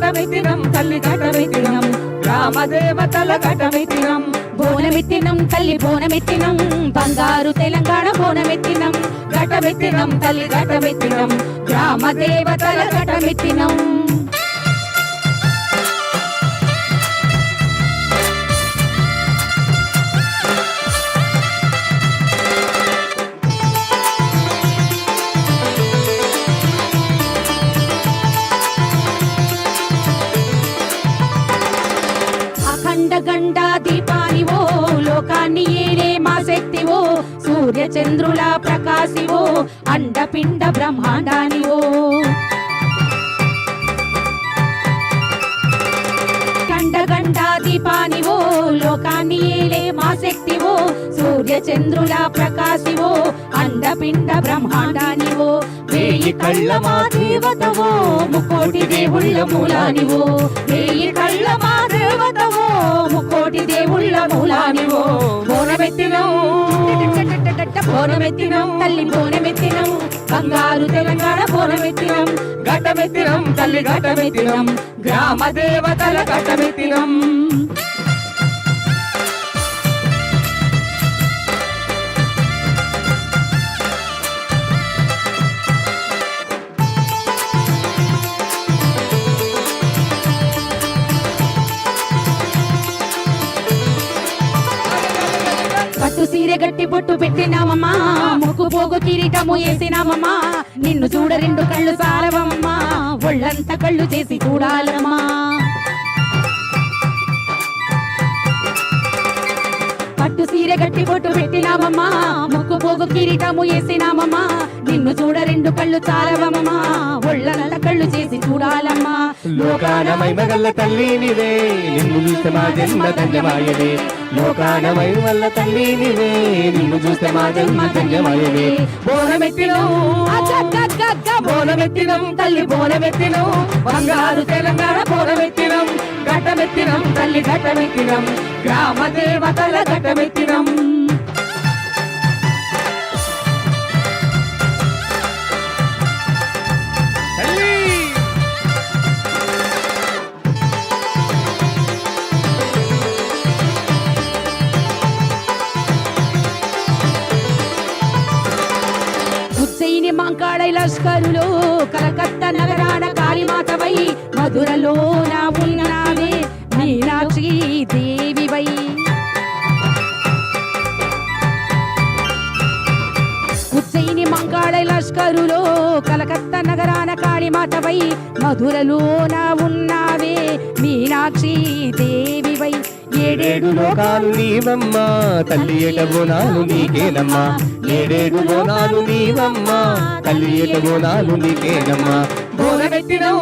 ఘటమెత్తినం తల్లి ఘటమెత్తినం గ్రామ దేవతల ఘటమెత్తినం బోనమెత్తినం తల్లి బోనమెత్తినం బంగారు తెలంగాణ బోనమెత్తినం ఘటమెత్తినం తల్లి ఘటమెత్తినం గ్రామ దేవతల ఘటమెత్తినం గండా దీపానివో లోకాన్ని ఏడే మా శక్తివో సూర్య చంద్రుల ప్రకాశివో అండపిండ బ్రహ్మాండానివో గండా దీపానివో లోకాన్ని ఏడే మా శక్తివో సూర్య చంద్రుల ప్రకాశివో అండపిండ బ్రహ్మాండానివో వేయి కళ్ళ మా దేవతవో ముకోటి దేవుళ్ళ మూలానివో వేయి కళ్ళ మా దేవతవో ముకోటి దేవుళ్ళ మూలానివో బోనమెత్తినం బోనమెత్తినం తల్లి బోనమెత్తినం బంగారు తెలంగాణ బోనమెత్తినం ఘటమెత్తినం తల్లి ఘటమెత్తినం గ్రామ దేవతల ఘటమెత్తినం పట్టు సీరె గట్టి బొట్టు పెట్టినామమ్మా ముక్కు పోగు కిరీటము వేసినామమ్మా నిన్ను చూడ రెండు కళ్ళు సాలవమ్మా ఒళ్ళంత కళ్ళు చేసి చూడాలమ్మా పట్టు సీరె గట్టి బొట్టు పెట్టినామమ్మా ముక్కు పోగు కిరీటము వేసినామమ్మా నిన్ను చూడ రెండు కళ్ళు చాలవమ్మా ఒళ్ళంత కళ్ళు చేసి చూడాలమ్మా లోకాన మహిమగల్ల తల్లి నీవే నిన్ను చూస్తే మా జన్మ ధన్యమాయవే లోకాన మహిమగల్ల తల్లి నీవే నిన్ను చూస్తే మా జన్మ ధన్యమాయవే బోనమెత్తినం బోనమెత్తినం తల్లి బోనమెత్తినం బంగారు తెలంగాణ బోనమెత్తినం ఘటమెత్తినం తల్లి ఘటమెత్తినం గ్రామ దేవతల ఘటమెత్తినం ఉజ్జయిని మంకాళై లష్కరులో కలకత్తా నగరాన కాళీమాతవై మధురలో నా ఉన్నావే మీనాక్షి దేవివై ఉజ్జయిని మంకాళై లష్కరులో కలకత్తా నగరాన కాళీమాతవై మధురలో నా ఉన్నావే మీనాక్షి దేవివై ఏడేడు లోకాలు నీవమ్మా తల్లి ఎట బోనాలు నీకేనమ్మా ఏడేడు బోనాలు నీవమ్మా తల్లి ఎట బోనాలు నీకేనమ్మా బోనమెత్తినం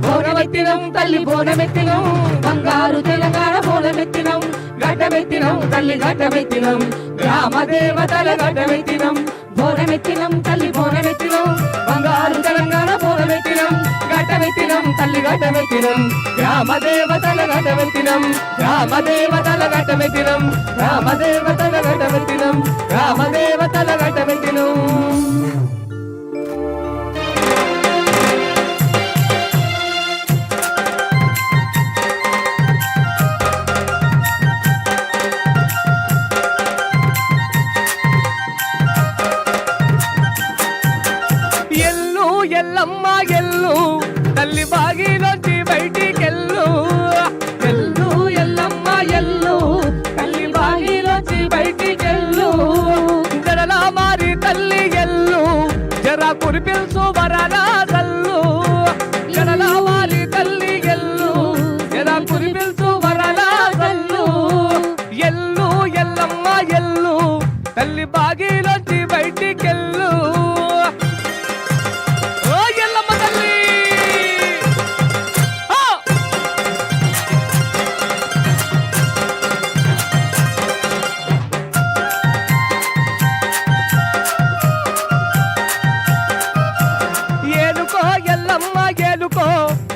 బోనమెత్తినం తల్లి బోనమెత్తినం బంగారు తెలంగాణ బోనమెత్తినం ఘటమెత్తినం తల్లి ఘటమెత్తినం గ్రామ దేవతల ఘటమెత్తినం బోనమెత్తినం తల్లి బోనమెత్తినం బంగారు తెలంగాణ బోనమెత్తినం ఘటమెత్తినం తల్లి ఘటమెత్తినం గ్రామ దేవతల ఘటమెత్తినం గ్రామ దేవతల ఘటమెత్తినం గ్రామ దేవతల ఘటమెత్తినం గ్రామ దేవతల ఘటమెత్తినం ఎల్లమ్మ ఎల్లు తల్లి బాగిలోంచి బయటికెళ్ళు ఎల్లు ఎల్లమ్మ ఎల్లు తల్లి బాగిలోంచి బయటికెళ్ళు జరలా మారి తల్లి ఎల్లు జరా కురిపిల్సు వరలా తల్లు జరలా మారి తల్లి ఎల్లు జరా కురిపిల్సు వరలా తల్లు ఎల్లు ఎల్లమ్మ ఎల్లు తల్లి బాగిలోంచి బయటికెళ్ళు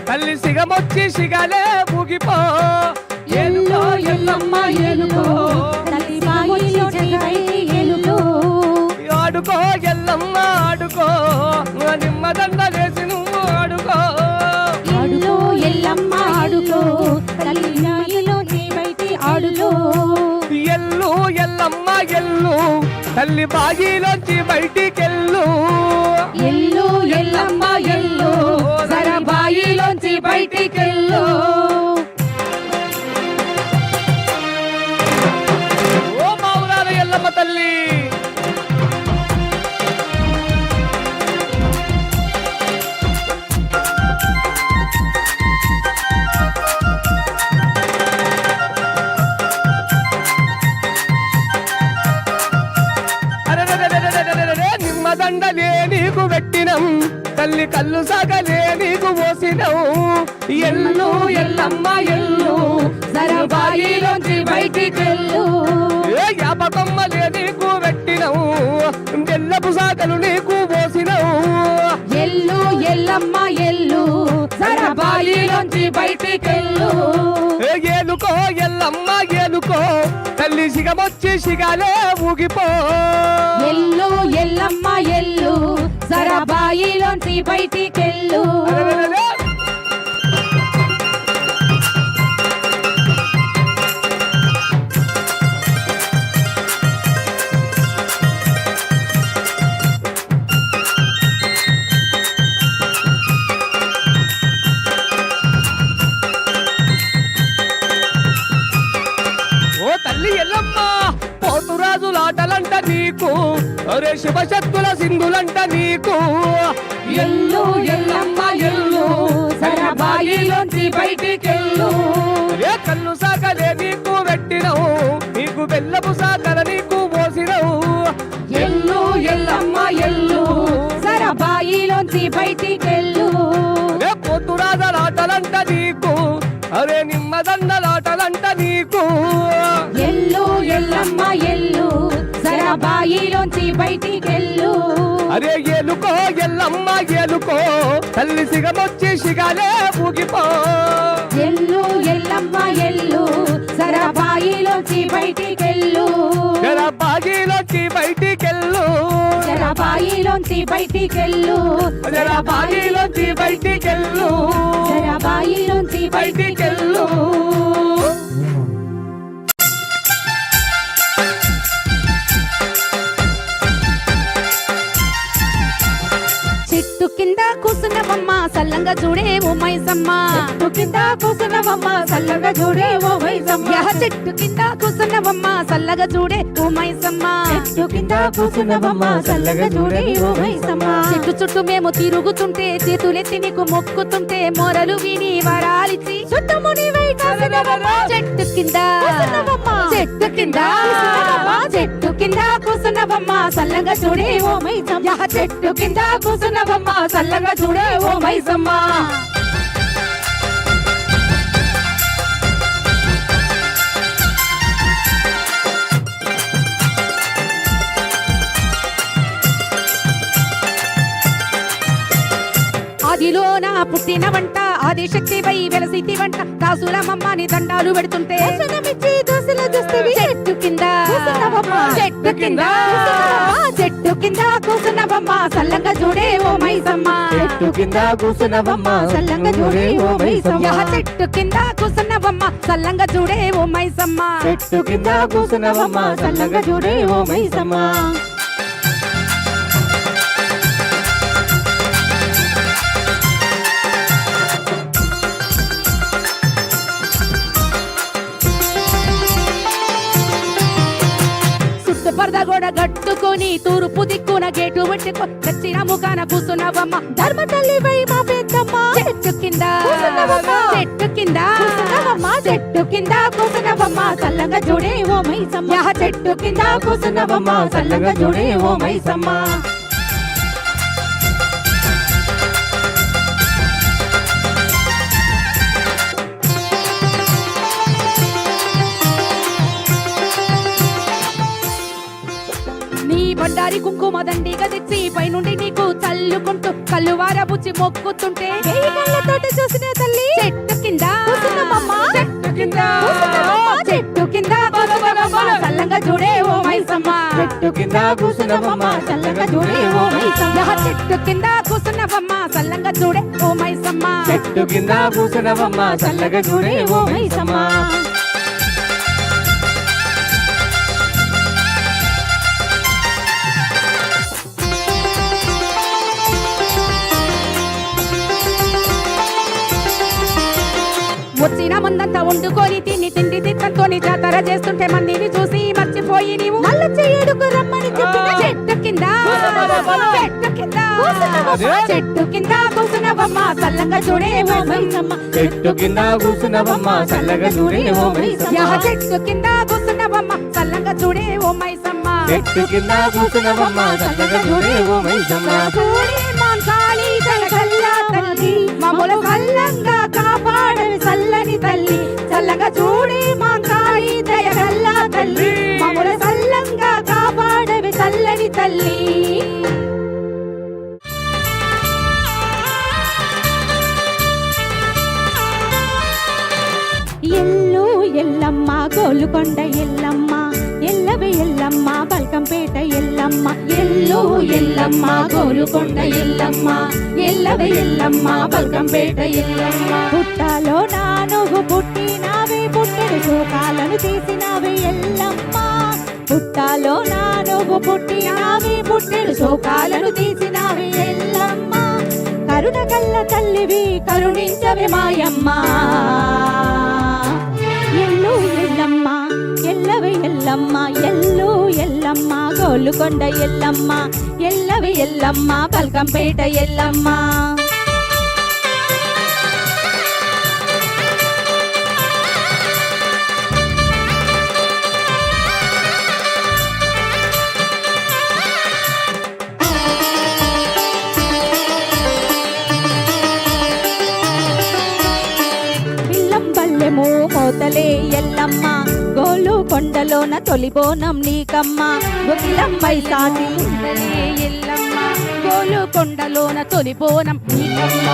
తల్లి సిగమొచ్చి సిగలే ముగిపో ఎల్లో ఎల్లమ్మ ఎలుకో తల్లి బాగిలి జగై ఎలుకో ఆడుకో ఎల్లమ్మ ఆడుకో నిమ్మదండ వేసి నువ్వు ఆడుకో ఎల్లు తల్లి బాగిలోంచి బయటికెళ్ళు ఎల్లు ఎల్లమ్మ ఎల్లు జర బాయిలోంచి బయటికెళ్ళు ఓ మావురాల ఎల్లమ్మ తల్లి నిమ్మదండలే నీకు పెట్టినం తల్లి కళ్ళు సాగలే నీకు పోసినం ఎల్లు ఎల్లమ్మ ఎల్లు జర బాయిలోంచి బయటికెళ్ళు ఏ యాపకమ్మలే నీకు పెట్టినం బెల్లపు సాగలు నీకు పోసినం ఎల్లు ఎల్లమ్మ ఎల్లు జర బాయిలోంచి బయటికెళ్ళు ఏ ఏలుకో ఎల్లమ్మ ఏలుకో తల్లి సిగమొచ్చి సిగాలే ఊగిపో ఎల్లు ఎల్లమ్మ ఎల్లు జర బాయిలోంచి బయటికెళ్ళు అరెరెరెరె. ఓ తల్లి ఎల్లమ్మ పోతురాజులాటలంట నీకు అరే శివశక్తుల సింధులంట నీకు ఎల్లు ఎల్లమ్మ ఎల్లు జర బాయిలోంచి బయటికెళ్ళు ఏ కళ్ళు సాగలే నీకు పెట్టినవు నీకు బెల్లపు సాగల నీకు పోసినవు ఎల్లు ఎల్లమ్మ ఎల్లు జర బాయిలోంచి బయటికెళ్ళు ఏ పోతురాజులాటలంట నీకు అరే నిమ్మదండలాటలంట నీకు ఎల్లు ఎల్లమ్మ ఎల్లు జర బాయిలోంచి బయటికెళ్ళు అరే ఏలుకో ఎల్లమ్మ ఏలుకో తల్లి సిగమొచ్చి సిగాలే ఊగిపో ఎల్లు ఎల్లమ్మ ఎల్లు జర బాయిలోంచి బయటికెళ్ళు జర బాగిలోకి బయటికెళ్ళు జర బాయిలోంచి బయటికెళ్ళు జర బాగిలోకి బయటికెళ్ళు జర బాయిలోంచి బయటికెళ్ళు చెట్టు కింద కూసున్నవమ్మ సల్లంగా చూడే ఓ మైసమ్మ చెట్టు కింద కూసున్నవమ్మ సల్లంగా చూడే ఓ మైసమ్మ చెట్టు కింద కూసున్నవమ్మ సల్లగా చూడే ఓ మైసమ్మ చెట్టు కింద కూసున్నవమ్మ సల్లగా చూడే ఓ మైసమ్మ చెట్టు చుట్టూ మేము తిరుగుతుంటే చేతులెత్తి నీకు మొక్కుతుంటే మొరలు విని వరాలిచ్చి చుట్టము నీవై కాసినవమ్మ చెట్టు కింద చెట్టు కింద చెట్టు కింద కూసున్నవమ్మ సల్లంగా చూడే ఓ మైసమ్మ చెట్టు కింద కూసున్నవమ్మ సల్లంగా చూడే ఓ మైసమ్మ ఆదిలో నా పుట్టిన వంట ఆది శక్తి వై వెలసితి వంట దాసులమ్మని దండాలు పెడుతుంటే చెట్టు కింద చెట్టు కింద చెట్టు కింద కూసున్నవమ్మ సల్లంగా చూడే ఓ మైసమ్మ చెట్టు కింద కూసున్నవమ్మ సల్లంగా చూడే ఓ మైసమ్మ చెట్టు కింద కూసున్నవమ్మ సల్లంగా చూడే ఓ మైసమ్మ చెట్టు కింద కూసున్నవమ్మ సల్లగా చూడే ఓ మైసమ్మ పరద గోడ గట్టుకొని తూర్పు దిక్కున గేటు పెట్టుకో దక్షిణ ముఖాన కూసున్నవమ్మ ధర్మ తల్లి వై మా పెద్దమ్మ చెట్టు కింద చెట్టు కింద చెట్టు కింద కూసున్నవమ్మ సల్లంగా చూడే ఓ మైసమ్మ చెట్టు కింద కూసున్నవమ్మ సల్లంగా చూడే ఓ మైసమ్మ బండారి కుంకుమ దండిగా తెచ్చి పైనుండి నీకు చల్లుకుంటూ కల్లువార బుచ్చి మొక్కుతుంటే కళ్ళతోటి చూసిన తల్లి చెట్టు కింద చెట్టు కింద చెట్టు కింద చల్లంగా చూడే ఓ మైసమ్మ చెట్టు కింద కూసున్నవమ్మ చల్లంగా చూడే ఓ మైసమ్మ చెట్టు కింద కూసున్నవమ్మ చల్లంగా చూడే ఓ మైసమ్మ చెట్టు కింద కూసున్నవమ్మ చల్లగా చూడే ఓ మైసమ్మ వచ్చిన ముందంతా వండుకొని తిని తిండి తిట్టంతోని జాతర చేస్తుంటే మందిని చూసి మర్చిపోయి నీవు మళ్ళీ చెయ్యడుకు రమ్మని చెప్పిన చెట్టు కింద చెట్టు కింద కూసునవమ్మ చల్లంగా చూడే ఓ మైసమ్మ చెట్టు కింద కూసునవమ్మ చల్లగా చూడే ఓ మైసమ్మ చెట్టు కింద కూసునవమ్మ చల్లంగా చూడే ఓ మైసమ్మ చెట్టు కింద కూసునవమ్మ చల్లగా చూడే ఓ మైసమ్మ చూడే మాంకాళి కల్లా తల్లి మమ్మల చల్లంగా కాపాడవి చల్లని తల్లి చల్లగా చూడే మాంకాళి దయగల్లా తల్లి మమ్మల చల్లంగా కాపాడవి చల్లని తల్లి ఎల్లు ఎల్లమ్మ గోలుకొండ ఎల్లమ్మ ఎల్లవే ఎల్లమ్మ బల్కంపేట ఎల్లమ్మ ఎల్లు ఎల్లమ్మ గోలుకొండ ఎల్లమ్మ ఎల్లవే ఎల్లమ్మ బల్కంపేట ఎల్లమ్మ పుట్టాలో నానుగు పుట్టినావే పుట్టెడు శోకాలను తీసినావే ఎల్లమ్మ పుట్టాలో నానుగు పుట్టినావే పుట్టెడు శోకాలను తీసినావే ఎల్లమ్మ కరుణ కల్ల తల్లివి కరుణించవే మాయమ్మ ఎల్లు ఎల్లమ్మ ఎల్లవే ఎల్లమ్మ ఎల్లు ఎల్లమ్మ గోలుకొండ ఎల్లమ్మ ఎల్లవే ఎల్లమ్మ బల్కంపేట ఎల్లమ్మ మోతలే ఎల్లమ్మ గోలు కొండలోన తొలిబోనం నీకమ్మ గుగిలమ్మై సాటి ఎల్లమ్మ గోలు కొండలోన తొలిబోనం నీకమ్మ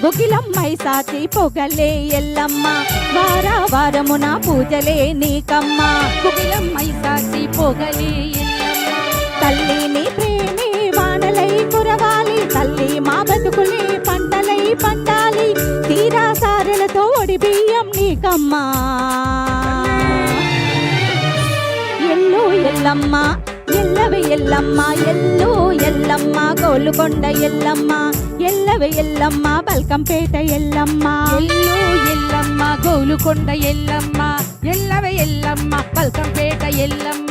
గుగిలమ్మై సాటి పొగలే ఎల్లమ్మ వారమున పూజలే నీకమ్మ గుగిలమ్మై సాటి పొగలే ఎల్లమ్మ తల్లి నీ ప్రేమే వానలై కురవాలి తల్లి మా బతుకులే పంటలై పండాలి తీరా సారెలతో ఒడి బియ్యం నీకమ్మా ఎల్లు ఎల్లమ్మ ఎల్లవే ఎల్లమ్మ ఎల్లు ఎల్లమ్మ గోలుకొండ ఎల్లమ్మ ఎల్లవే ఎల్లమ్మ బల్కంపేట ఎల్లమ్మ ఎల్లు ఎల్లమ్మ గోలుకొండ ఎల్లమ్మ ఎల్లవే ఎల్లమ్మ బల్కంపేట ఎల్లమ్మ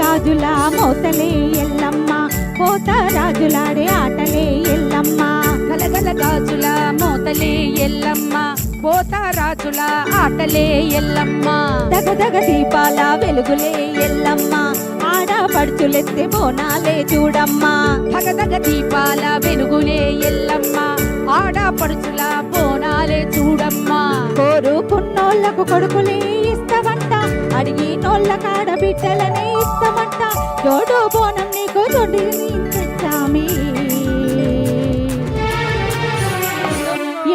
రాజుల మోతలే ఎల్లమ్మ పోత రాజులాడే ఆటలే ఎల్లమ్మ గలగల గాజుల మోతలే ఎల్లమ్మ పోత రాజుల ఆటలే ఎల్లమ్మ దగదగ దీపాల వెలుగులే ఎల్లమ్మ ఆడపడుచులెత్తే బోనాలే చూడమ్మ దగదగ దీపాల వెలుగులే ఎల్లమ్మ ఆడపడుచుల బోనాలే చూడమ్మ కోరుకున్నోళ్లకు కొడుకులే ఇస్తవంట అడిగినోళ్ళ కాడ బిడ్డలనే ఇస్తమంట జోడు బోనం నీకు జోడి తెచ్చామి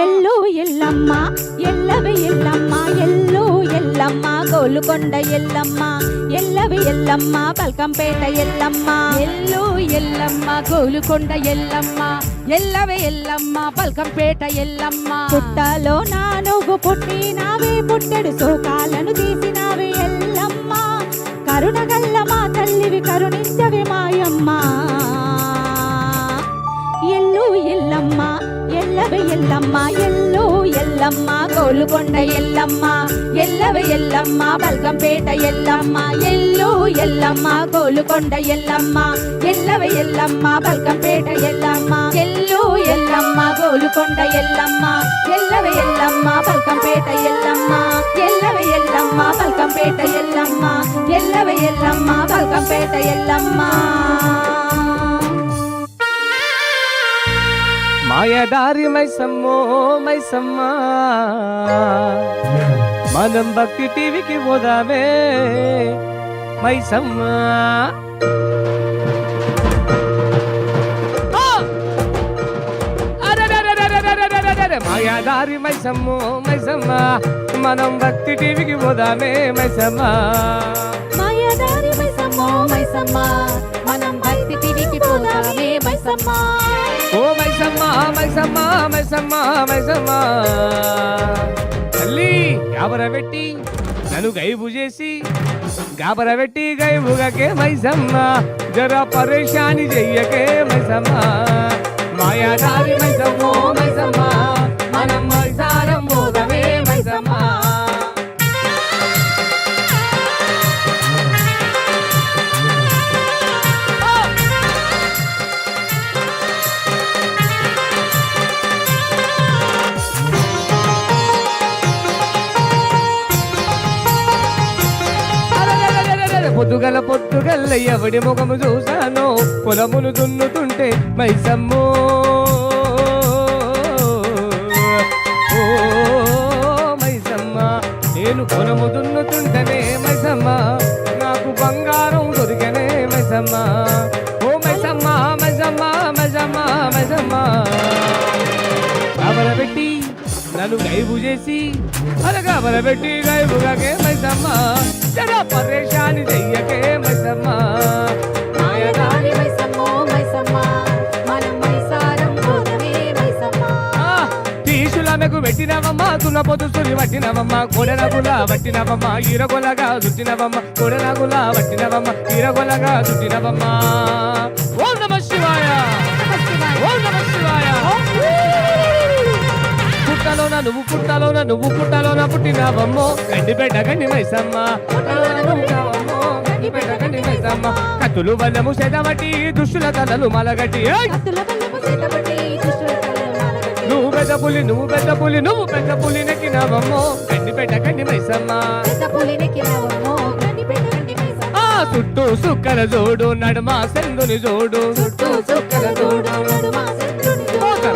ఎల్లు ఎల్లమ్మ ఎల్లవే ఎల్లమ్మ ఎల్లు ఎల్లమ్మ గోలుకొండ ఎల్లమ్మ ఎల్లవే ఎల్లమ్మ బల్కంపేట ఎల్లమ్మ ఎల్లు ఎల్లమ్మ గోలుకొండ ఎల్లమ్మ ఎల్లవే ఎల్లమ్మ బల్కంపేట ఎల్లమ్మ పుట్టలో నానుగు పుట్టినావే పుట్టెడు శోకాలను తీసినావే ఎల్లమ్మ కరుణగల్ల మా తల్లివి కరుణించవే మాయమ్మ ఎల్లు ఎల్లమ్మ ఎల్లవే ఎల్లమ్మ ఎల్లు ఎల్లమ్మ గోలుకొండ ఎల్లమ్మ ఎల్లవే ఎల్లమ్మ బల్కంపేట ఎల్లమ్మ ఎల్లు ఎల్లమ్మ గోలుకొండ ఎల్లమ్మ ఎల్లవే ఎల్లమ్మ బల్కంపేట ఎల్లమ్మ ఎల్లు ఎల్లమ్మ గోలుకొండ ఎల్లమ్మ ఎల్లవే ఎల్లమ్మ బల్కంపేట ఎల్లమ్మ ఎల్లవే ఎల్లమ్మ బల్కంపేట ఎల్లమ్మ ఎల్లవే ఎల్లమ్మ బల్కంపేట ఎల్లమ్మ మాయదారి మైసమ్మో మైసమ్మ మనం భక్తి టీవీకి పోదామే మైసమ్మ మాయాదారి మైసమ్మో మైసమ్మ మనం భక్తి టీవీకి పోదామే మైసమ్మ మాయదారి మైసమ్మో మైసమ్మ మనం భక్తి టీవీకి పోదామే మైసమ్మ ఓ మైసమ్మ మైసమ్మ మైసమ్మ మైసమ్మ తల్లి గాబరబెట్టి నన్ను గైబు చేసి గాబరబెట్టి గైబుగకే మైసమ్మ జర పరేషాని చెయ్యకే మైసమ్మ మాయాదారి మైసమ్మో మైసమ్మ మనం మైసారం పోదమే మైసమ్మ పొద్దుగల ఎవడి ముఖము చూశాను పొలములు దున్నుతుంటే మైసమ్మో ఓ మైసమ్మ నేను పొలము దున్నుతుంటేనే మైసమ్మ నాకు బంగారం దొరికనే మైసమ్మ ఓ మైసమ్మ మైసమ్మ మైసమ్మ మైసమ్మ కాబరబెట్టి నన్ను గైబు చేసి అలగాబరబెట్టి గైబుగాకే మైసమ్మ జరా పరేషాని చెయ్యకే మైసమ్మ మాయదారి మైసమ్మో మైసమ్మ మనం మైసారం పోదమే మైసమ్మ తీసులమెకు పెట్టినవమ్మ తులపొద్దు సురి పట్టినవమ్మ కొడనగుల పట్టినవమ్మ ఈరగొలగా చుట్టినవమ్మ కొడనగుల పట్టినవమ్మ ఈరగొలగా చుట్టినవమ్మ ఓం నమః శివాయ ఓం నమః శివాయ నువ్వు పుట్టలోన పుట్టినవమ్మో గండిపేట గండి మైసమ్మ గండిపేట మైసమ్మ కత్తులు బల్లము చేతబట్టి దుష్టుల తలలు మలగట్టి నువ్వు పెద్ద పులి నెక్కినవమ్మో గండిపేట గండి మైసమ్మ చుట్టూ సుక్కల జోడు నడుమ సెందుని జోడు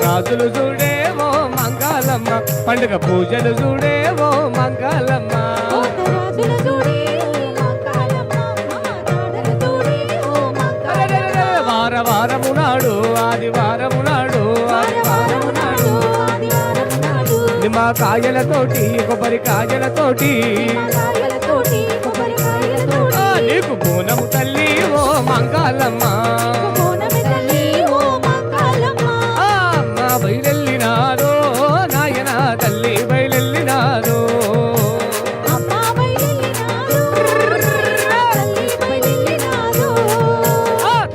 రాజులు చూడేవో మంగాలమ్మ పండుగ పూజలు చూడేవో మంగాలమ్మ వారము నాడు ఆదివారము నాడు నిమ్మకాయలతోటి కొబ్బరికాయలతోటి నీకు బోనము తల్లి ఓ మంగాలమ్మ బయలెల్లినారో నాయన తల్లి బయలెల్లినారో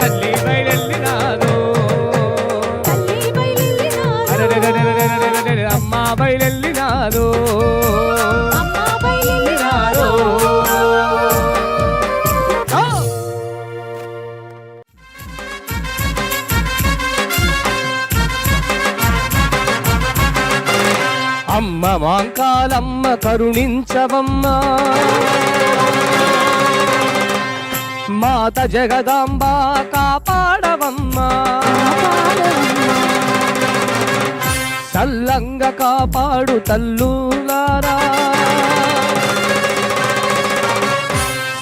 తల్లి బయలెల్లినారో అమ్మ బయలెల్లినారో అమ్మ మాంకాలమ్మ కరుణించవమ్మ మాత జగదాంబ కాపాడవమ్మ చల్లంగ కాపాడు తల్లులారా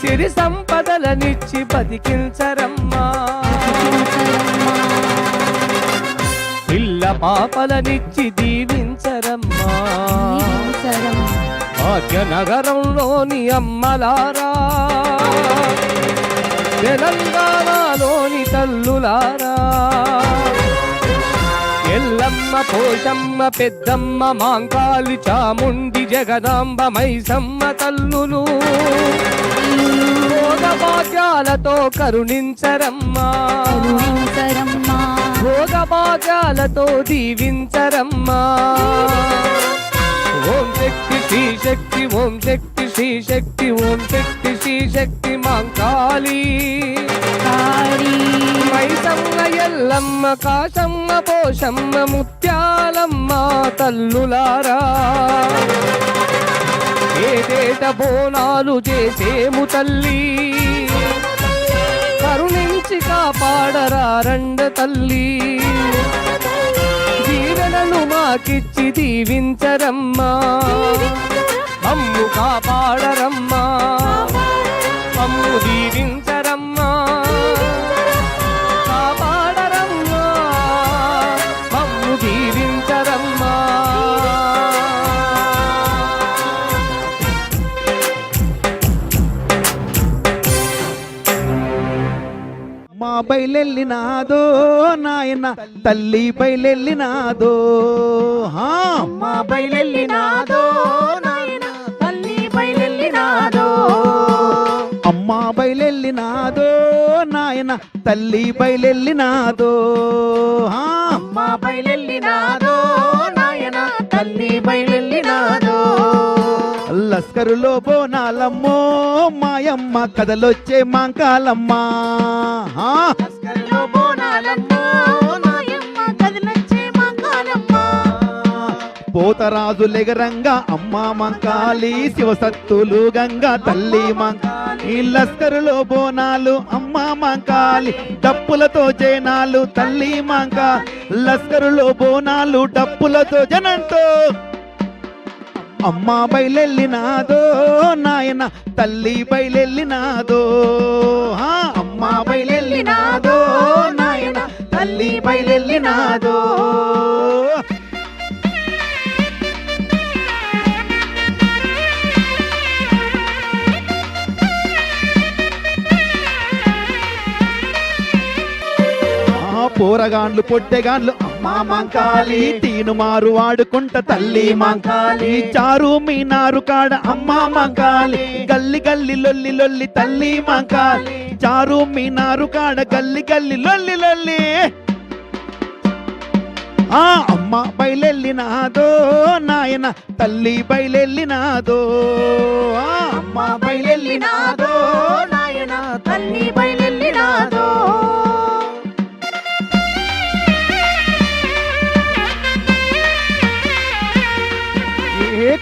సిరి సంపదలనిచ్చి బతికించరమ్మా పిల్ల పాపలనిచ్చి దీవించరమ్మా భాగ్యనగరంలోని అమ్మలారా తెలంగాణలోని తల్లులారా ఎల్లమ్మ పోషమ్మ పెద్దమ్మ మాంకాలి చాముండి జగదాంబ మైసమ్మ తల్లులు భోగభాగ్యాలతో కరుణించరమ్మా భోగభాగ్యాలతో దీవించరమ్మా ఓం శక్తి శ్రీ శక్తి ఓం శక్తి శ్రీ శక్తి ఓం శక్తి శ్రీ శక్తి మాంకాళి మైసమ్మ ఎల్లమ్మ కాశమ్మ పోషమ్మ ముత్యాలమ్మ తల్లులారా ఏటేట బోనాలు చేసేము తల్లి కరుణించి కాపాడరా రండ తల్లి దీవెనలు మాకిచ్చి దీవించరమ్మా మమ్ము కాపాడరమ్మా మమ్ము దీవించరమ్మా కాపాడరమ్మా మమ్ము దీవించరమ్మా మా బయలెల్లినాదో నాయన తల్లి బయలెల్లినాదో అమ్మ బయలెల్లినాదో నాయన తల్లి బయలెల్లినాదో అమ్మ బయలెల్లినాదో నాయన తల్లి బయలెల్లినాదో అమ్మ బయలెల్లినాదో నాయన తల్లి బయలెల్లినాదో లస్కరులో బోనాలమ్మో మాయమ్మ కదలొచ్చే మాంకాలమ్మ లస్కరులో బోనాలమ్మో మాయమ్మ కదలొచ్చే మాంకాలమ్మ పోతరాజు లెగరంగా అమ్మ మంకాలి శివసత్తులు గంగా తల్లి మంకాలి లస్కరులో బోనాలు అమ్మ మంకాలి డప్పులతో జనాలు తల్లి మంకా లస్కరులో బోనాలు డప్పులతో జనంతో అమ్మ బయలెల్లినాదో నాయన తల్లి బయలెల్లినాదో అమ్మ బయలెల్లినాదో నాయన తల్లి బయలెల్లినాదో పోరగాండ్లు పొట్టెగాండ్లు అమ్మ మంకాలి తీను మారు వాడుకుంట తల్లి మంకాలి చారు మీనారు కాడ అమ్మ మంకాలి గల్లి గల్లి లొల్లి లొల్లి తల్లి మంకాలి చారు మీనారు కాడ గల్లి గల్లి లొల్లి లొల్లి అమ్మ బయలెల్లినాదో నాయన తల్లి బయలెల్లినాదో అమ్మ బయలెల్లినాదో నాయన తల్లి బయలెల్లినాదో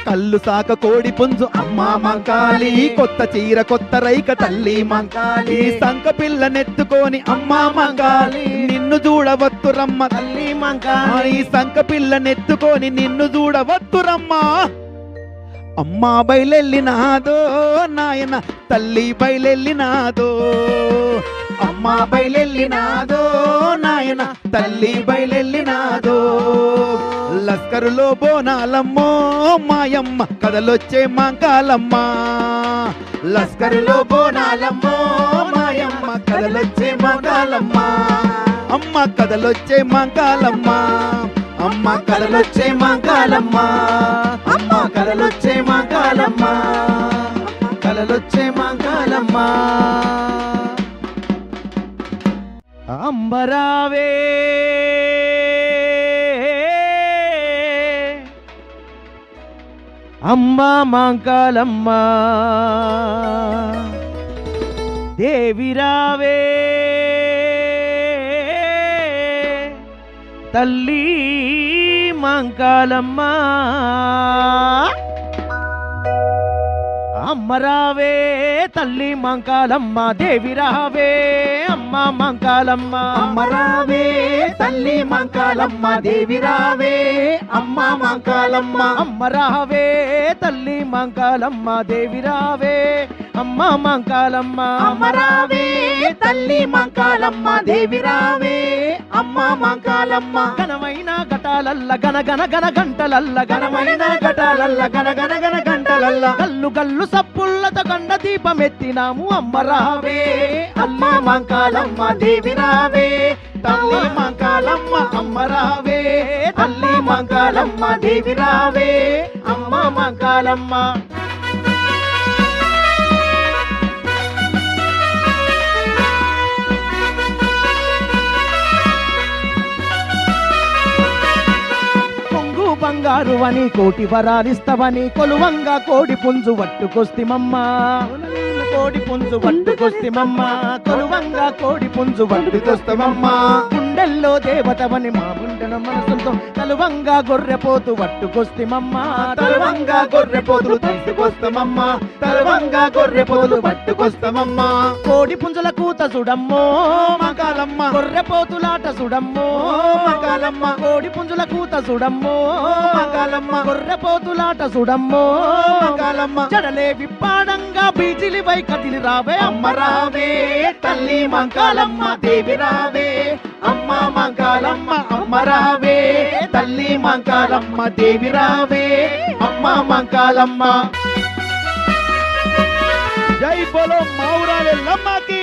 కళ్ళు సాక కోడి పుంజు అమ్మ మంకాలి కొత్త చీర కొత్త రైక తల్లి మంకాలి సంక పిల్ల నెత్తుకొని అమ్మ మంకాలి నిన్ను చూడవత్తురమ్మ తల్లి మంకాలి సంక పిల్ల నెత్తుకొని నిన్ను చూడవత్తురమ్మ అమ్మ బయలెల్లినాదో నాయన తల్లి బయలెల్లినాదో అమ్మ బయలెల్లినాదో నాయన తల్లి బయలెల్లినాదో లస్కరులో బోనాలమ్మో మాయమ్మ కదలొచ్చే మాంకాలమ్మ లస్కరులో బోనాలమ్మో మాయమ్మ కదలొచ్చే మాంకాలమ్మ అమ్మ కదలొచ్చే మాంకాలమ్మ అమ్మ కదలొచ్చే మాంకాలమ్మ అమ్మ కదలొచ్చే మాంకాలమ్మ కదలొచ్చే మాంకాలమ్మ అంబరావే అమ్మ మాంకాలమ్మ దేవిరావే తల్లి మాంకాలమ్మ అమ్మరావే తల్లి మంకాలమ్మ దేవిరావే అమ్మ మంకాలమ్మ అమ్మరావే తల్లి మంకాలమ్మ దేవిరావే అమ్మ మంకాలమ్మ అమ్మరావే తల్లి మంకాలమ్మ దేవిరావే అమ్మ మంకాలమ్మ అమ్మరావే తల్లి మంకాలమ్మ దేవిరావే అమ్మ మంకాలమ్మ ఘనమైన ఘటాలల్ల గన గన గన గంటలల్ల ఘనమైన ఘటాలల్ల గన గన గన గంటలల్ల గల్లు గల్లు సప్పుళ్ళతో కండ దీపమెత్తినాము అమ్మరావే అమ్మ మంకాలమ్మ దేవిరావే తల్లి మంకాలమ్మ అమ్మరావే తల్లి మంకాలమ్మ దేవిరావే అమ్మ మంకాలమ్మ బంగారు అని కోటి వరాలిస్తవని కొలువంగా కోడి పుంజు వట్టుకొస్తిమమ్మ కోడి పుంజు వట్టుకొస్తిమమ్మ కొలువంగా కోడి పుంజు వట్టుకొస్తిమమ్మ గుండెల్లో దేవతవని మా గుండెల మనసుతో తలువంగా గొర్రెపోతు వట్టుకొస్తిమమ్మ తలువంగా గొర్రెపోతులు తీసుకొస్తామమ్మ తలువంగా గొర్రెపోతులు పట్టుకొస్తామమ్మ కోడి పుంజుల కూత సుడమ్మో మంకాలమ్మ గొర్రెపోతులాట సుడమ్మో మంకాలమ్మ కోడి పుంజుల కూత సుడమ్మో మంకాలమ్మ గొర్రెపోతులాట సుడమ్మో మంకాలమ్మ జడలే విప్పాడంగా బీజిలి వై కదిలి రావే అమ్మ రావే తల్లి మంకాలమ్మ దేవి రావే అమ్మ మంకాలమ్మ అమ్మ రావే తల్లి మంకాలమ్మ దేవి రావే అమ్మ మంకాలమ్మ జై బోలో మౌరాలే లమ్మకి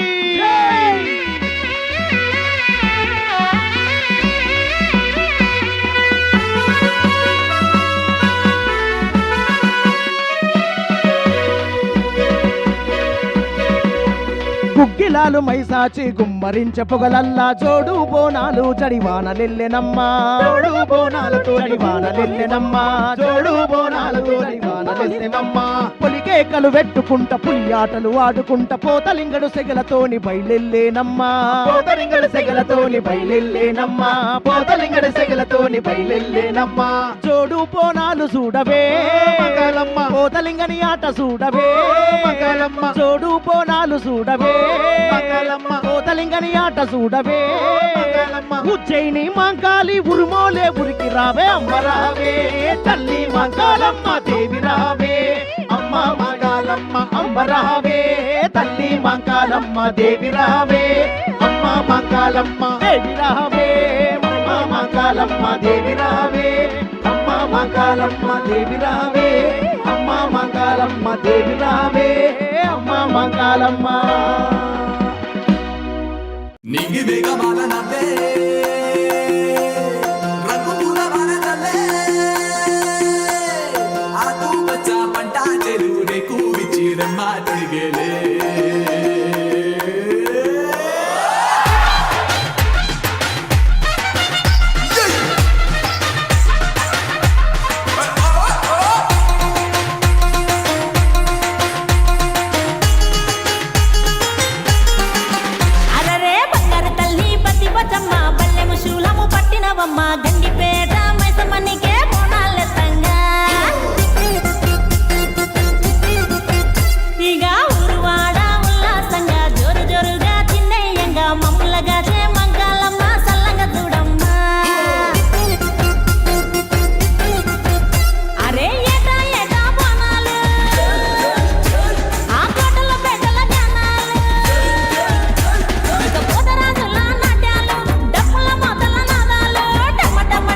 ఇలాలు మైసాచి గుమ్మరించ పొగలల్లా జోడు బోనాలు జడివానలెల్లెనమ్మా జోడు బోనాలతో జడివానలెల్లెనమ్మా జోడు బోనాలతో జడివానలెల్లెనమ్మా. పొలికేకలు పెట్టుకుంట పులియాటలు ఆడుకుంట పోతలింగడు సెగలతోని బయలెల్లేనమ్మా పోతలింగడి సెగలతోని బయలెల్లేనమ్మా పోతలింగడి సెగలతోని బయలెల్లేనమ్మా. జోడు బోనాలు చూడవే మంగళమ్మ పోతలింగని ఆట చూడవే మంగళమ్మ జోడు బోనాలు చూడవే మంగళమ్మ పోతలింగని ఆట చూడవే మంగళమ్మ. ఉజ్జయిని మాంకాలి ఉరుమోలే ఉరికి రావే అమ్మరావే తల్లి మంగళమ్మ దేవి రావే అమ్మ మంగళమ్మ అమ్మరావే తల్లి మంగళమ్మ దేవి రావే అమ్మ మంగళమ్మ దేవి రావే అమ్మ మంగళమ్మ దేవి రావే అమ్మ మంగళమ్మ దేవి రావే అమ్మ మంగళమ్మ దేవి రావే అమ్మ మంగళమ్మ. నింగి వేగమాల నవ్వే రంగుల వానదల్లే ఆకు పచ్చ పంట చెరువునే కూవిచ్చిరమ్మ తొడిగేలే అరరే బంగారు తల్లి పతి బచమ్మ బల్లెము శూలము పట్టినవమ్మ గండిపేట మైసమ్మనికే బోనాలెత్తంగా ఇక ఊరువాడ ఉల్లాసంగా జోరు జోరుగా చిన్నయ్యంగా మమ్ములగా చే మంగళమ్మ సల్లంగా చూడమ్మా అరే ఏటా ఏటా బోనాలు ఆ కోటల పేటల జనాలు ఇక పోతరాజుల నాట్యాలు డప్పుల మొదల నాదాలు డమ్మ డమ్మ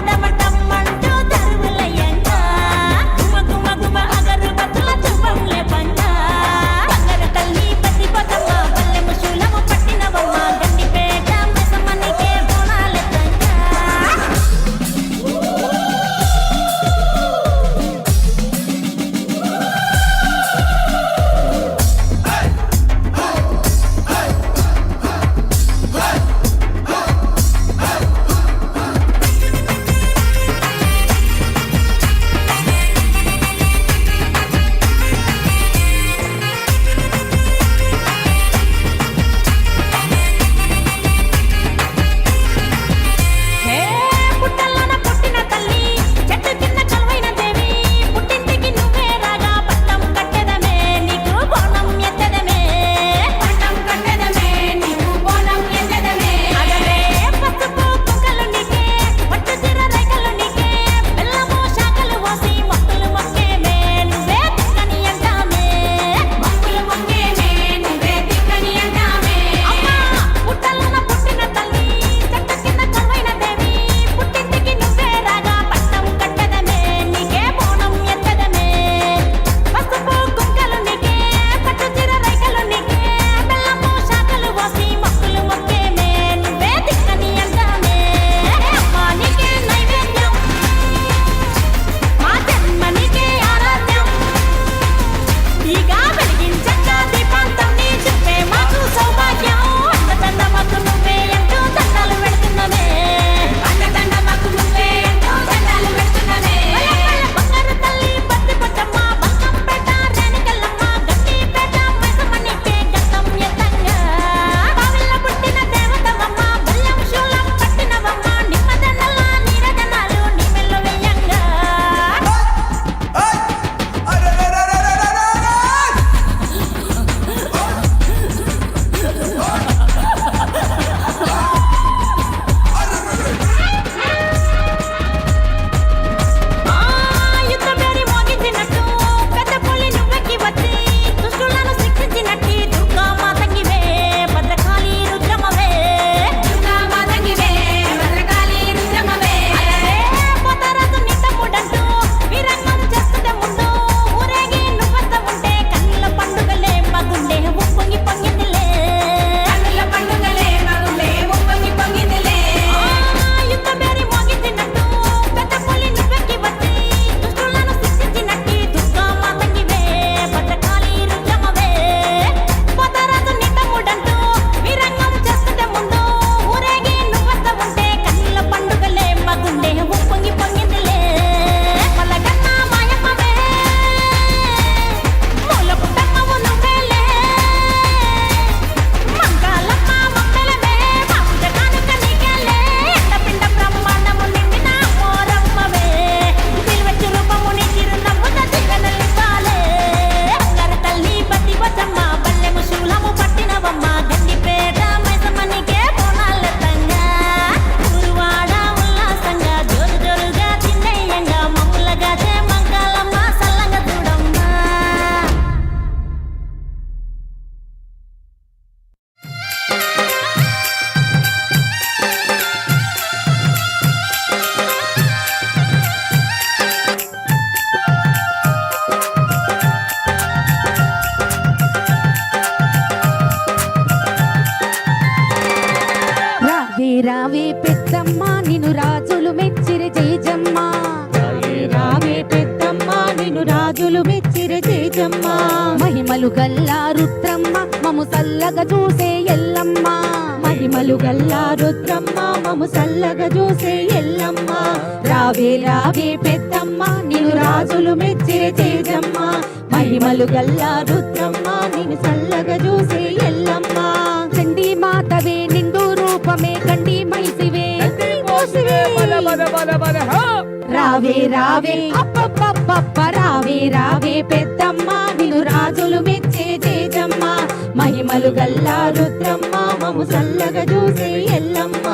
మహిమలు గల్లా రుద్రమ్మ మము సల్లగా చూసే ఎల్లమ్మ మహిమలు గల్లా రుద్రమ్మ మము సల్లగా చూసే ఎల్లమ్మ రావే రావే పెద్దమ్మ నిన్ను రాజులు మెచ్చిరే తేజమ్మ మహిమలు గల్లా రుద్రమ్మ నిన్ను సల్లగా చూసే ఎల్లమ్మ చండీ మాతవే నిండు రూపమే కండి మైసివే రావే రావే అప్పప్పప్ప రావే రావే పెద్దమ్మ నిన్ను రాజులు మెచ్చే తేజమ్మ మహిమలు గల్లా రుద్రమ్మ మము సల్లగా చూసే ఎల్లమ్మ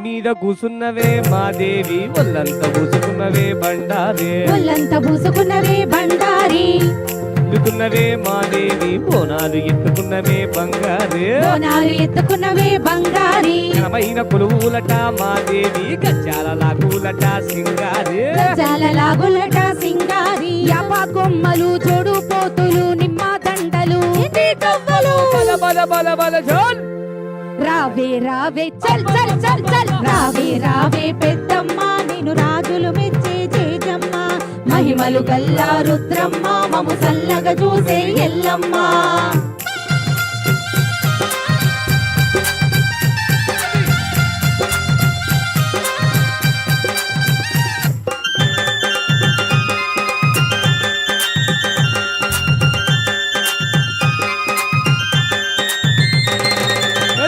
మీద కూసున్నవే మాదేవి ఒళ్ళంత పూసుకున్నవే బండారే ఒళ్ళంత పూసుకున్నవే బండారి ఎత్తుకున్నవే మాదేవి బోనాలు ఎత్తుకున్నవే బంగారే బోనాలు ఎత్తుకున్నవే బంగారి ఘనమైన కొలువులట మాదేవి గజ్జాల లాగులట సింగారే గజాల లాగులట సింగారి యాప కొమ్మలు జోడు పోతులు నిమ్మ దండలు బల బల బల బల జోన్ రావే రావే చల్ చల్ చల్ చల్ రావే రావే పెద్దమ్మ నేను రాజులు మెచ్చే తేజమ్మ మహిమలు గల్లా రుద్రమ్మ మము సల్లగా చూసే ఎల్లమ్మ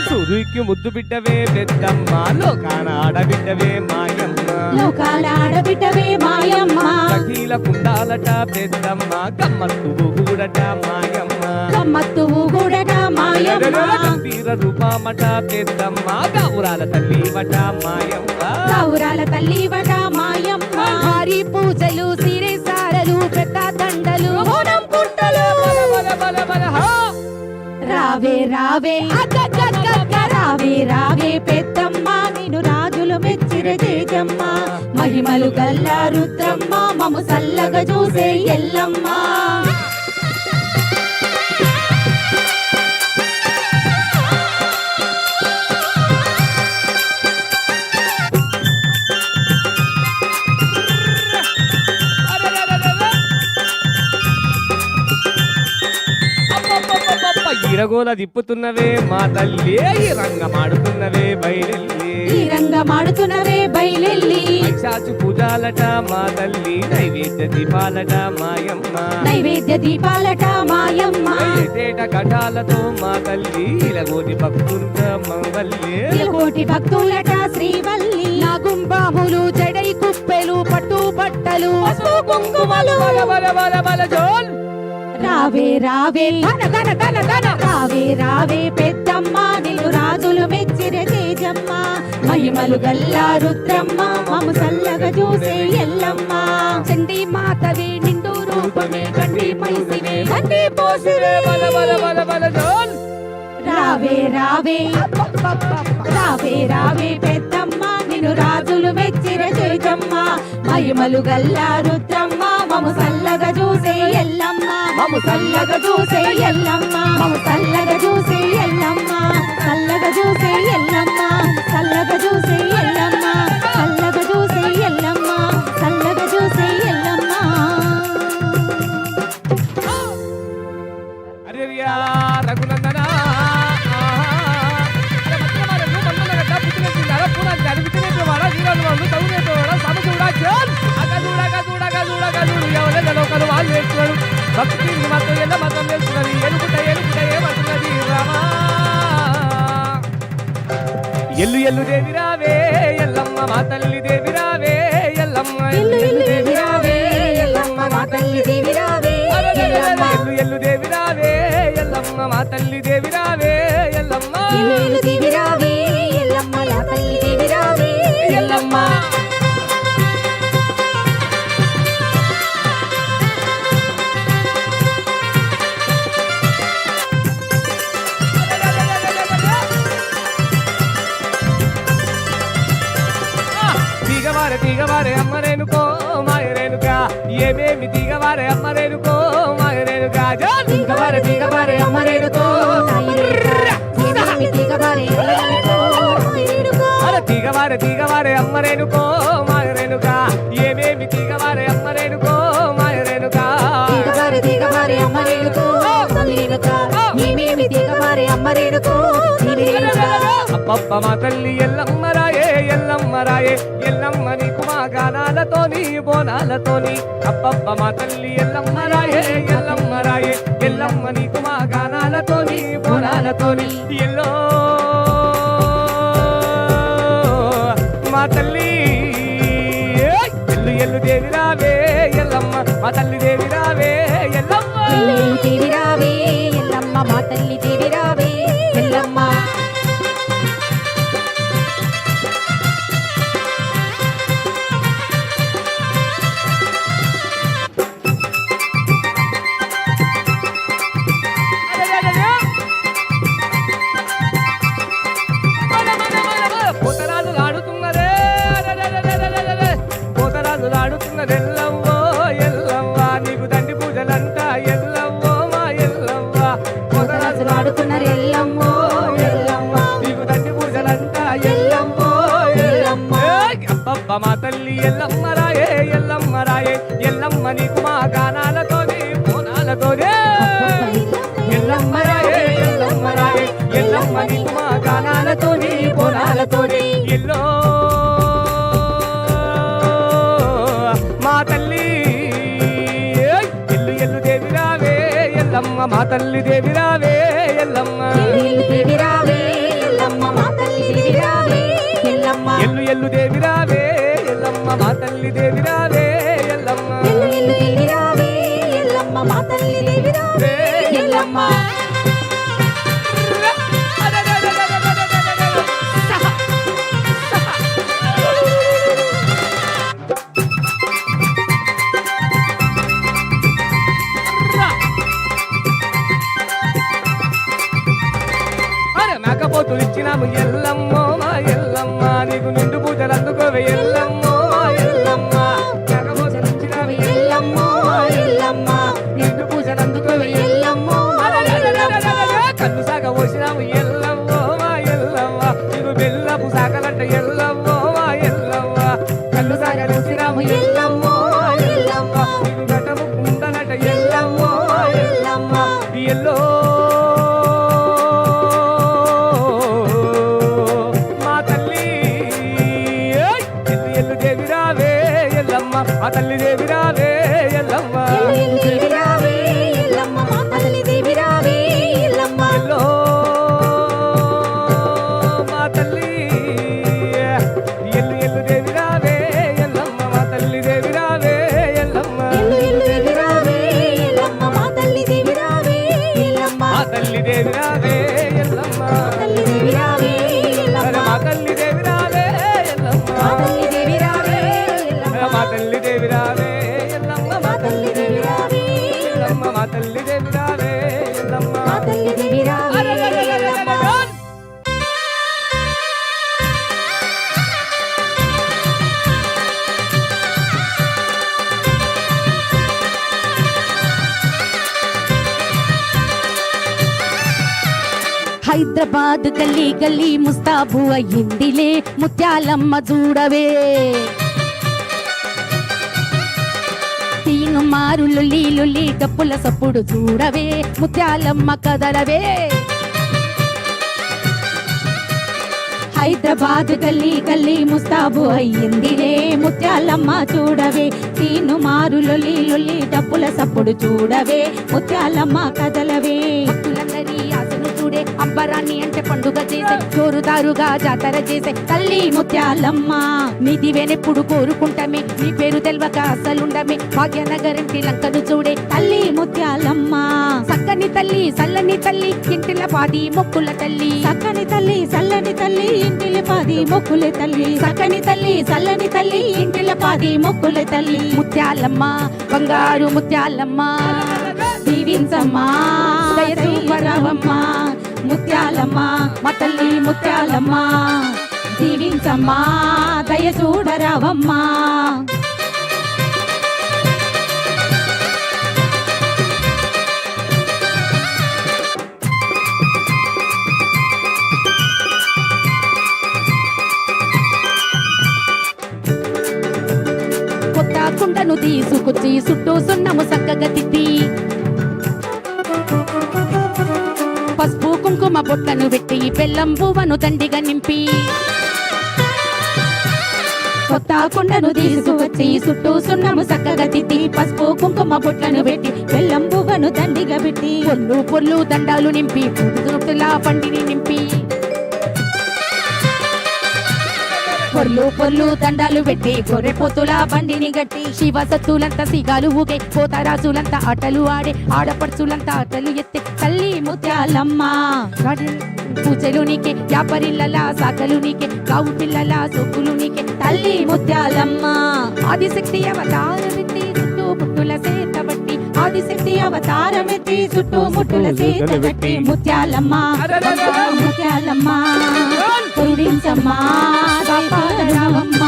సూర్యుకి ముద్దు బిడ్డవే పెద్దమ్మ లోకాన ఆడబిడ్డవే మాయమ్మ లోకాల ఆడబిడ్డవే మాయమ్మ సఖీల కుండాలట పెద్దమ్మ గమ్మత్తు కూడట మాయమ్మ గమ్మత్తువు కూడట మాయమ్మ గంభీర రూపమట పెద్దమ్మ గౌరాల తల్లివట మాయమ్మ గౌరాల తల్లివట మాయమ్మ భారీ పూజలు సిరి సారలు పెద్ద దండలు ఓనం పుట్టలు బల బల బల హా రావే రావే అగ్గగ్గగ్గగ్గ రావే రావే పెద్దమ్మ నిన్ను రాజులు మెచ్చిరే తేజమ్మ మహిమలు గల్లా రుద్రమ్మ మము సల్లగా చూసే ఎల్లమ్మ ఇరగోల దిప్పుతున్నవే మా తల్లి ఈ రంగమాడుతున్నవే బయలెల్లి ఈ రంగమాడుతున్నవే బయలెల్లి చాచు పూజాలట మా తల్లి నైవేద్య దీపాలట మాయమ్మ నైవేద్య దీపాలట మాయమ్మ ఏటేట ఘటాలతో మా తల్లి ఇలగోటి భక్తుల మంగల్లి కోటి భక్తులట శ్రీవల్లి నాగుంబాములు జడై కుప్పెలు పట్టు బట్టలు పసుపు కుంకుమలు బల బల బల బల జోల్ రావే రావే ధన ధన ధన ధన రావే రావే పెద్దమ్మ నిన్ను రాజులు మెచ్చిరే తేజమ్మ మహిమలు గల్లా రుద్రమ్మ మము సల్లగా చూసే ఎల్లమ్మ చండీ మాతవే నిండు రూపమే కండి మైసివే కండి పోసివే బల బల బల బల జోల్ రావే రావే రావే రావే పెద్దమ్మ నిన్ను రాజులు మెచ్చిరే తేజమ్మ మహిమలు గల్లా రుద్రమ్మ మము సల్లగా చూసే ఎల్లమ్మ మము సల్లగా చూసే ఎల్లమ్మ మము సల్లగా చూసే ఎల్లమ్మ సల్లగా చూసే ఎల్లమ్మ సల్లగా చూసే ఎల్లమ్మ సల్లగా చూసే ఎల్లమ్మ సల్లగా చూసే ఎల్లమ్మ అరే రియా రఘునందన భక్తి మాత్రం ఎంత మాత్రం చేస్తున్నది ఎలుగుట ఎలుగుట ఏమంటున్నది రామా ఎల్లు ఎల్లు దేవి రావే ఎల్లమ్మ మా తల్లి దేవి రావే ఎల్లమ్మ ఎల్లు ఎల్లు దేవి రావే ఎల్లమ్మ మా తల్లి దేవి రావే ఎల్లమ్మ ఎల్లు ఎల్లు దేవి రావే ఎల్లమ్మ మా తల్లి దేవి రావే ఎల్లమ్మ ఎల్లు ఎల్లు దేవి రావే ఎల్లమ్మ మా తల్లి దేవి రావే ఎల్లమ్మ తీగవారే అమ్మ రేణుకో మాయ రేణుకా ఏమేమి దిగవారే అమ్మ రేణుకో మా రేణుకా దిగబారే దిగబారే అమ్మ రేణుకో నాయి రేణుకా. ఏమేమి దిగబారే అమ్మ రేణుకో, నాయి రేణుకా. అరే దిగవారే దిగవారే అమ్మ రేణుకో మా రేణుకా ఏమేమి దిగవారే అమ్మ రేణుకో మా రేణుకా దిగబారే దిగబారే అమ్మ రేణుకో, నాయి రేణుకా. ఏమేమి దిగబారే అమ్మ రేణుకో, నాయి రేణుకా. అప్పప్ప మా తల్లి ఎల్లమ్మ రాయే ఎల్లమ్మ రాయే ఎల్లమ్మ నీకు మా గానాలతోని బోనాలతోని అప్పప్ప మా తల్లి ఎల్లమ్మ రాయే ఎల్లమ్మ రాయే ఎల్లమ్మ నీకు మా గానాలతోని బోనాలతోని ఎల్లో మా తల్లి ఎల్లు ఎల్లు దేవి రావే ఎల్లమ్మ మా తల్లి దేవి రావే ఎల్లమ్మ ఎల్లు దేవి రావే ఎల్లమ్మ, మా తల్లి దేవి రావే ఎల్లమ్మ. పోతరాజులు ఆడుతున్నదే పోతరాజులు ఆడుతున్నది ఎల్లవ్వో ఎల్లవ్వ నీకు దండి పూజలంట ఎల్లవ్వో మా ఎల్లవ్వ పోతరాజులు ఆడుతున్నారు ఎల్లమ్మో ఎల్లమ్మ. నీకు దండి పూజలంట ఎల్లవ్వో ఎల్లమ్మ అబ్బబ్బ మా తల్లి ఎల్లమ్మ రాయే ఎల్లమ్మ రాయే ఎల్లమ్మ నీకు మా గానాలతోని బోనాలతోనే ఎల్లమ్మ రాయే ఎల్లమ్మ రాయే ఎల్లమ్మ నీకు మా గానాలతోని బోనాలతోని ఎల్లో మా తల్లి ఎల్లు ఎల్లు దేవి రావే ఎల్లమ్మ మా తల్లి దేవి రావే ఎల్లమ్మ ఎల్లు దేవి రావే ఎల్లమ్మ, మా తల్లి దేవి రావే ఎల్లమ్మ. ఎల్లు ఎల్లు దేవి రావే ఎల్లమ్మ మా తల్లి దేవి రావే ఎల్లమ్మ ఎల్లు ఎల్లు దేవి రావే ఎల్లమ్మ, మా తల్లి దేవి రావే ఎల్లమ్మ. అరే మేకపోతులు ఇచ్చినాము ఎల్లమ్మో మా ఎల్లమ్మ నీకు నిండు పూజలు అందుకోవే ఎల్లమ్మో మా ఎల్లమ్మ మేకపోతులు ఇచ్చినాము ఎల్లమ్మో ఎల్లమ్మ, నిండు పూజలు అందుకోవే ఎల్లమ్మో కన్ను సాగ పోసినాము ఎల్లమ్మో మా ఎల్లమ్మ నీకు బెల్లపు సాగలంట ఎల్లమ్మో మా ఎల్లమ్మ కన్ను సాగ పోసినాము ఎల్లమ్మో ఎల్లమ్మ, నీకు గటము కుందనట ఎల్లమ్మో ఎల్లమ్మ. ఎల్లో మా తల్లి ఎల్లు ఎల్లు దేవి రావే ఎల్లమ్మ మా తల్లి దేవి రావే ఎల్లమ్మ ఎల్లు దేవి రావే ఎల్లమ్మ, మా తల్లి దేవి రావే ఎల్లమ్మ. ఎల్లో మా తల్లి ఎల్లు ఎల్లు దేవి రావే ఎల్లమ్మ మా తల్లి దేవి రావే ఎల్లమ్మ ఎల్లు ఎల్లు దేవి రావే ఎల్లమ్మ, మా తల్లి దేవి రావే ఎల్లమ్మ. మా తల్లి దేవి రావే ఎల్లమ్మ తల్లి దేవి రావే ఎల్లమ్మ, మా తల్లి దేవి రావే ఎల్లమ్మ మా తల్లి దేవి రావే ఎల్లమ్మ. మా తల్లి దేవి రావే ఎల్లమ్మ మా తల్లి దేవి రావే ఎల్లమ్మ మా తల్లి దేవి రావే ఎల్లమ్మ మా తల్లి దేవి రావే ఎల్లమ్మ. హైదరాబాద్ గల్లీ గల్లీ ముస్తాబు అయ్యిందిలే ముత్యాలమ్మ చూడవే. తీను మారు లొల్లి లొల్లి డప్పుల సప్పుడు చూడవే ముత్యాలమ్మ కదలవే. హైదరాబాద్ గల్లీ గల్లీ ముస్తాబు అయ్యిందిలే ముత్యాలమ్మ చూడవే. తీను మారు లొల్లి లొల్లి డప్పుల సప్పుడు చూడవే ముత్యాలమ్మ కదలవే. భక్తులందరి ఆశను చూడే అంబరాన్ని అంటే పండుగ చేసే జోరుదారుగా జాతర చేసే తల్లి ముత్యాలమ్మ. నిధివేనెప్పుడు కోరుకుంటామే నీ పేరు తెల్వక అసలుండమే. భాగ్యనగరంటి లంకను చూడే తల్లి ముత్యాలమ్మ. సక్కని తల్లి సల్లని తల్లి ఇంటిల పాది మొక్కుల తల్లి. సక్కని తల్లి సల్లని తల్లి ఇంటిల పాది మొక్కుల తల్లి. సక్కని తల్లి సల్లని తల్లి ఇంటిల పాది మొక్కుల తల్లి. ముత్యాలమ్మ బంగారు ముత్యాలమ్మ దీవించమ్మా దయచూపరావమ్మ. ముత్యాలమ్మ మా తల్లి ముత్యాలమ్మ దీవించమ్మా దయ చూడరావమ్మా. కుండను తీసుకొచ్చి చుట్టూ సున్నము చక్కగా తిట్టి పసుపు కుంకుమ బొట్లను పెట్టి బెల్లం పువ్వను దండిగా నింపి కొత్త కుండను తీసుకువచ్చి చుట్టూ సున్నము చక్కగా తిట్టి పసుపు కుంకుమ బొట్లను పెట్టి బెల్లం పువ్వను దండిగా పెట్టి పొల్లు పొల్లు దండాలు నింపి పొద్దులా పండిని నింపి పొర్లు పొర్లు దండాలు పెట్టి గొర్రె పొత్తుల బండిని గట్టి శివ సత్తులంతా సిగాలు ఊగే పోతరాజులంతా ఆటలు ఆడే ఆడపడుచులంతా ఆటలు ఎత్తే తల్లి ముత్యాలమ్మ పూజలు నీకే వ్యాపారిల్లలా సాకలు నీకే కావు పిల్లల సొక్కులు నీకే తల్లి ముత్యాలమ్మ ఆదిశక్తి అవతారమెత్తి చుట్టూ ముట్టుల సేత బట్టి ఆదిశక్తి అవతారమెత్తి చుట్టూ ముట్టుల సేత బట్టి ముత్యాలమ్మ ముత్యాలమ్మ కరుణించమ్మా కాపాడరావమ్మ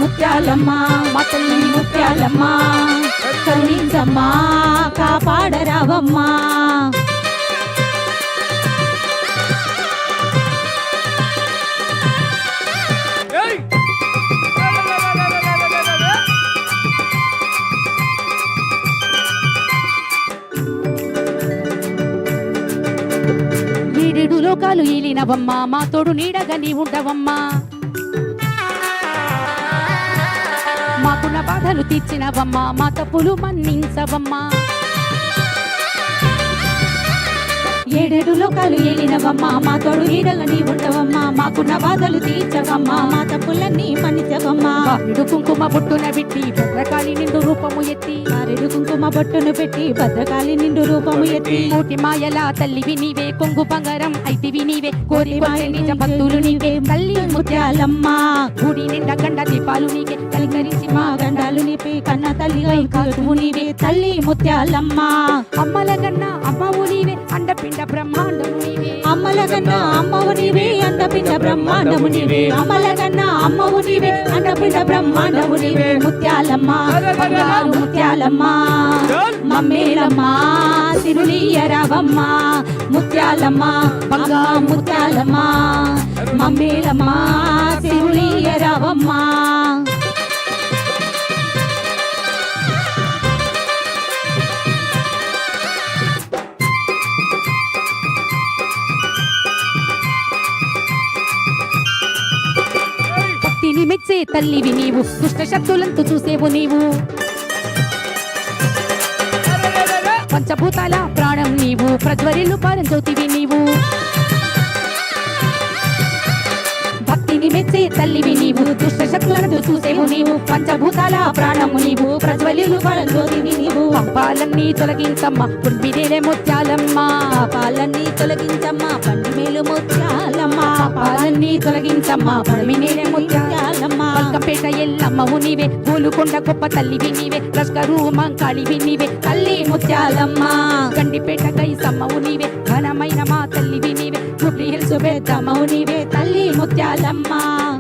ముత్యాలమ్మ మా తల్లి ముత్యాలమ్మ కరుణించమ్మా కాపాడరావమ్మ ఏయ్! ఏడేడు లోకాలు ఏలినవమ్మ మా తోడు నీడగా నీ ఉండవమ్మా మాకున్న బాధలు తీర్చినవమ్మా మా తప్పులు మన్నించవమ్మా ఏడేడు లోకాలు ఏలినవమ్మా మా తోడు నీడగా నీ ఉండవమ్మా మాకున్న బాధలు తీర్చవమ్మా మా తప్పులన్నీ మన్నించవమ్మా కారెడు కుంకుమ బొట్టున పెట్టి భద్రకాళి నిండు రూపము ఎత్తి కారెడు కుంకుమ బొట్టును పెట్టి భద్రకాళి నిండు రూపము ఎత్తి కోటి మాయల తల్లివి నీవే కొంగు బంగారం అయితివి నీవే కోరి మాయ నిజ భక్తులు నీవే తల్లి ముత్యాలమ్మ గుడి నిండా గండ దీపాలు నీకే కలికరించి మా గండాలు నీపే కన్న తల్లి కాసువు నీవే తల్లి ముత్యాలమ్మ అమ్మల గన్న అమ్మవు నీవే అండపిండ బ్రహ్మాండము నీవే అమ్మల గన్న అమ్మవు నీవే అండపిండ బ్రహ్మాండము నీవే అమ్మల గన్న అమ్మవు నీవే అండపిండ బ్రహ్మాండము నీవే ముత్యాలమ్మ బంగారు ముత్యాలమ్మ మమ్మేలమ్మ సిరులియరావమ్మ ముత్యాలమ్మ బంగారు ముత్యాలమ్మ మమ్మేలమ్మ సిరులియరావమ్మ భక్తిని మెచ్చే తల్లివి నీవు దుష్ట శక్తులంతు చూసేవు నీవు పంచభూతాల ప్రాణం నీవు ప్రజ్వరిల్లు పరంజ్యోతివి నీవు భక్తిని మెచ్చే తల్లివి నీవు దుష్ట శక్తులను చూసేవు నీవు పంచభూతాల ప్రాణము నీవు ప్రజ్వలిల్లు పరంజ్యోతివి నీవు పాపాలన్నీ తొలగించమ్మ పుంపినేలే ముత్యాలమ్మ పాపాలన్నీ తొలగించమ్మ పండిమేలు ముత్యాలమ్మ పాపాలన్నీ తొలగించమ్మ పండిమేలే ముత్యాలమ్మ పల్కంపేట ఎల్లమ్మవు నీవే పూలుకొండ గొప్ప తల్లివి నీవే లష్కరు మంకాళివి నీవే తల్లి ముత్యాలమ్మ గండిపేట గైసమ్మవు నీవే ఘనమైన మా తల్లివి నీవే జూబ్లీ హిల్స్ పెద్దమ్మవు నీవే తల్లి ముత్యాలమ్మ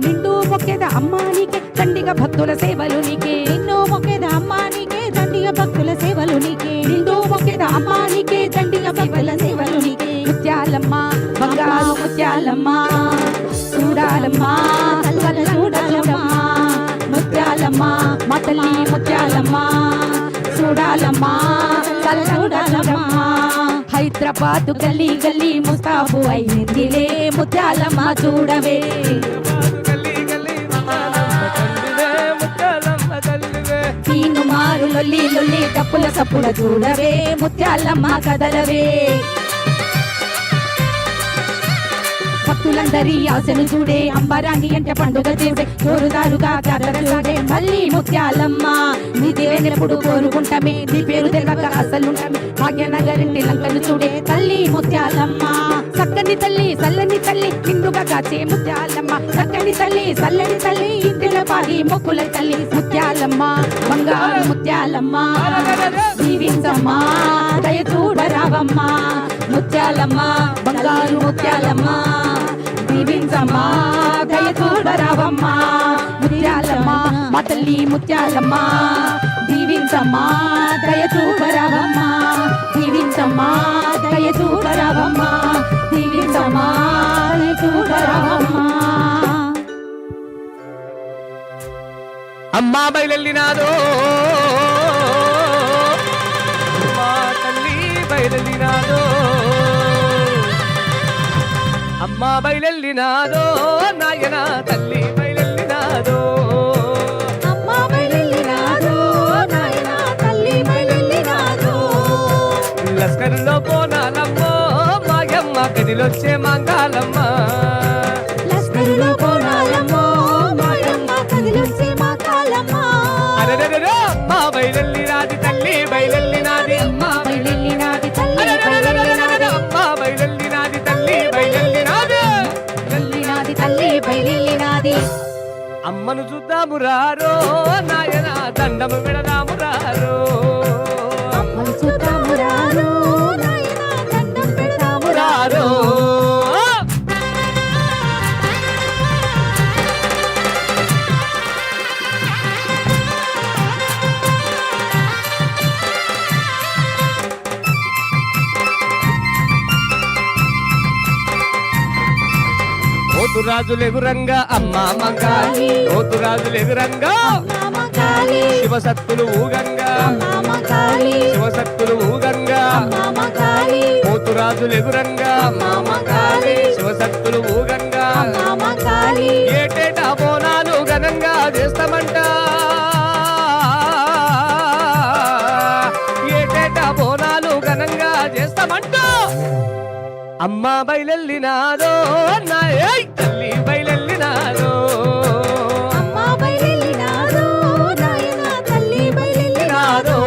నిండు మొక్కేద అమ్మా నీకే దండిగా భక్తుల సేవలు నీకే నిన్ను మొక్కేద అమ్మా నీకే దండిగా భక్తుల సేవలు నీకే నిండు మొక్కేద అమ్మా నీకే దండిగా భక్తుల సేవలు నీకే ముత్యాలమ్మ బంగారు ముత్యాలమ్మ చూడాలమ్మ చల్లగా చూడాలమ్మ ముత్యాలమ్మ మా తల్లి ముత్యాలమ్మ చూడాలమ్మ చల్లగా చూడాలమ్మ హైదరాబాద్ గల్లీ గల్లీ ముస్తాబు అయిందిలే ముత్యాలమ్మ చూడవే గల్లీ గల్లీ ముత్యాలమ్మ తల్లివే తీను మారు లొల్లి లొల్లి తప్పుల సప్పుల చూడవే ముత్యాలమ్మ కదలవే భక్తులందరి ఆశను చూడే అంబరాంగి అంటే పండుగ చేసే జోరుదారుగా జాతర చూడే మళ్ళీ ముత్యాలమ్మ నీ దేవెనెప్పుడు కోరుకుంటామే నీ పేరు తెలియక అసలుంటామే భాగ్యనగరింటి లంకను చూడే తల్లి ముత్యాలమ్మ చక్కని తల్లి చల్లని తల్లి నిండుగా కాచే ముత్యాలమ్మ చక్కని తల్లి చల్లని తల్లి ఇంటిలో పాడి మొక్కుల తల్లి ముత్యాలమ్మ బంగారు ముత్యాలమ్మ జీవించమ్మ దయ చూడరావమ్మ ముత్యాలమ్మ బంగారు ముత్యాలమ్మ దీవించమ్మా దయ చూడరావమ్మా ముత్యాలమ్మ మా తల్లి ముత్యాలమ్మ దీవించమ్మా దయ చూడరావమ్మా దీవించమ్మా దయ చూడరావమ్మా దీవించమ్మా దయ చూడరావమ్మా అమ్మా బయలెళ్ళినాదో మా తల్లి బయలెళ్ళినాదో అమ్మా బయలెళ్ళినాదో నాయన తల్లి బయలెళ్ళినాదో అమ్మ బయలెళ్ళినాదో నాయన తల్లి బయలెళ్ళినాదో లస్కర్లో పోనాలమ్మో మాయమ్మ గదిలొచ్చే మంగాలమ్మ లస్కరులో పోనాలమ్మో మాయమ్మ కదిలొచ్చే మా కాలమ్మ అరెరెరెరె, అమ్మా బయలెళ్ళినాది తల్లి బయలెళ్ళినాది అమ్మ బయలెళ్ళినాది తల్లి అరెరెరెరెరెరెరె, బయలెళ్ళినాది అమ్మా బయలెళ్ళినాది తల్లి బయలెళ్ళినాది బయలెళ్ళినాది తల్లి బయలెళ్ళినాది అమ్మను చూద్దాము రారో నాయన దండము విడదాము రారో అమ్మను చూద్దాము రారో నాయన దండం పెడదాము రారో ఓతురాజులు ఎగురంగా అమ్మా మంగాలి ఓతురాజులు ఎగురంగా అమ్మ కాళీ శివసత్తులు ఊగంగా అమ్మ కాళీ శివసత్తులు ఊగంగా అమ్మ కాళీ ఓతురాజులు ఎగురంగా అమ్మ కాళీ శివసత్తులు ఊగంగా అమ్మ కాళీ ఏటేటా బోనాలు ఘనంగా చేస్తామంట ఏటేటా బోనాలు ఘనంగా చేస్తామంట అమ్మా బయలెళ్ళినాదో నాయ తల్లి బయలెళ్ళినాదో అమ్మ బయలెళ్ళినాదో నాయన తల్లి బయలెళ్ళినాదో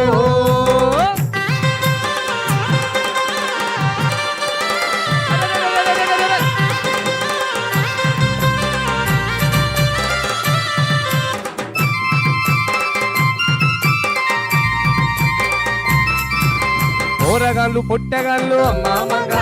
పోరగాళ్ళు పొట్టగాళ్ళు అమ్మా మంగా